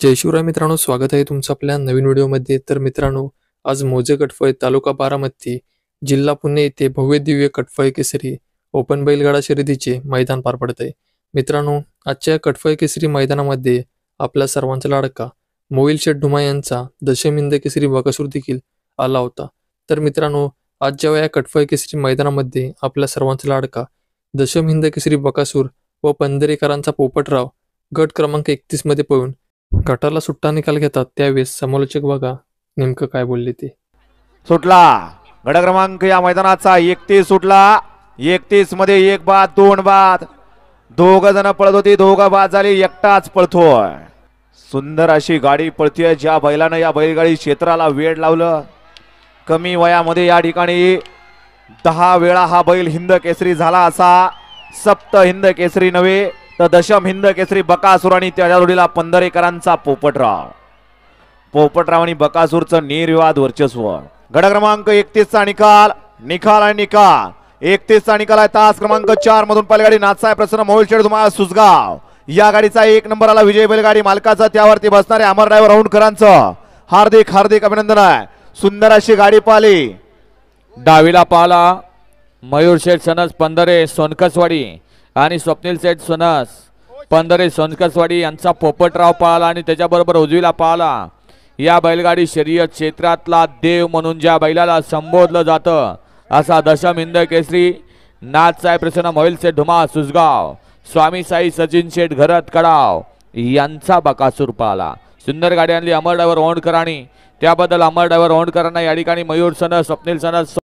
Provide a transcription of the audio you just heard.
जय शिवराय मित्रांनो, स्वागत आहे तुमचं आपल्या नवीन व्हिडिओमध्ये। तर मित्रांनो, आज मोजे कटफळ तालुका बारामती जिल्हा पुणे येथे भव्य दिव्य कटफळ केसरी ओपन बैलगाडा शर्यतीचे मैदान पार पडत आहे। मित्रांनो, आजच्या कटफळ केसरी मैदानामध्ये आपला सर्वांचा लाडका मोहिल शेठ धुमा यांचा दशमिंद केसरी बकासूर देखील आला होता। तर मित्रांनो, आज जेव्हा या कटफळ केसरी मैदानामध्ये आपला सर्वांचा लाडका दशमिंद केसरी बकासूर व पंधरेकरांचा पोपटराव गट क्रमांक 31 मध्ये पळून गटाला सुट्टा निकाल घेतात, त्यावेळेस समालोचक बघा नेमकं काय बोलले ते। सुटला गट क्रमांक या मैदानाचा 31 सुटला। 31 मध्ये एक बाद दोन बाद, दोघ जण पळत होती, दोघं बाद झाली, एकटाच पळतोय। सुंदर अशी गाडी पळतीये। ज्या बैलानं या बैलगाडी क्षेत्राला वेड लावलं, कमी वयामध्ये या ठिकाणी 10 वेळा हा बैल हिंद केसरी झाला, असा सप्त हिंद केसरी नव्हे तर दशम हिंद केसरी बकासूर आणि त्याच्या जोडीला पंधरेकरांचा पोपटराव। पोपटराव आणि बकासूरचं निर्विवाद वर्चस्व। गट क्रमांक 31 चा निकाल आणि निकाल 31 चा निकाल आहे। तास क्रमांक 4 मधून बैलगाडी नाथसाहेब प्रसन्न मोहिल शेठ धुमा सुसगाव या गाडीचा 1 नंबर आला। विजय बैलगाडी मालकाचा त्यावरती बसणारे अमर ड्रायव्हर औंढकरांचं हार्दिक हार्दिक अभिनंदन आहे। सुंदर अशी गाडी पाहिली। डावीला पाला मयूर शेठ सनस पंधरे सोनकसवाडी आणि स्वप्नील शेठ सनस पंधरे सोनकसवाडी यांचा पोपटराव पाला आणि त्याच्याबरोबर उजवीला पाला या बैलगाडी शर्यत क्षेत्रातला देव म्हणून ज्या बैलाला संबोधलं जातं असा दशम हिंद केसरी नाथसाहेब प्रसन्न मोहिल शेठ धुमा सुसगाव स्वामी साई सचिन शेठ घरत कडाव यांचा बकासूर पाला। सुंदर गाडी आणली अमर ड्रायव्हर औंढकरांनी, त्याबद्दल अमर ड्रायव्हर औंढकरांना या ठिकाणी मयूर सनस स्वप्नील सनस